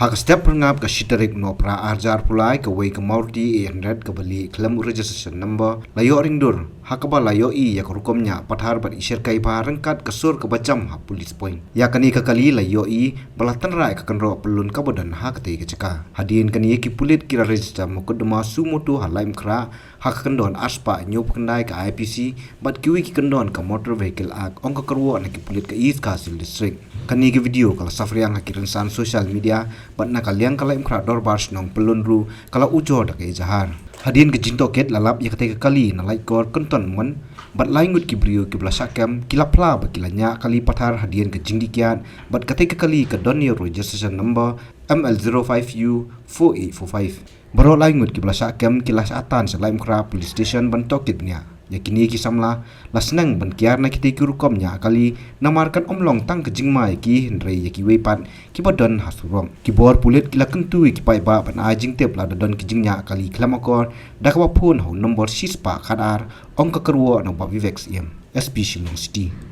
Hak setiap pengap ke shitarik no pra arjar pulai ke way ke maurdi 800 ke beli klaim registration number layo ringdur hakaba layo I ya kerukomnya pathar bat isir kai ba rengkat kesur ke bacam ha police point ya kani ke kali layo I balatan rai ke kenro pelun ka bodan ha kete ke ceka hadin kani ki pulit kira register mukodma sumoto halaim kra hak kendon aspa nyop kendai ke IPC bat kiwi ki kendon ke motor vehicle act ongka kerwo na ki pulit ke East Castle district kani ke video kalau safriang hakiran san social media bat na kaliang kala imkra dorbars nong pelun ru kala ujo da ke jahar hadin ke jinto ket lalap ya kete kali na like kor kenton mon bat laingut ki brio ki blasakam kilapla ba kilanya kali pathar hadin ke jingdikian bat kete kali ke donio registration number ML05U 4845 baro laingut ki blasakam kilas atan selaim kra police station bantokitnya yakini ki samla lasnang ban kiar na kiti kurukomnya kali namarkan omlong tang ke jingmai ki hendrei yaki wepat ki bodon hasurong ki bor pulit kila kentu ki pai ba ban ajing tep la don ki jingnya kali klamakor dakwa phone ho nombor sispa khadar ong ka kerwo no ba vivex em SP Shillong City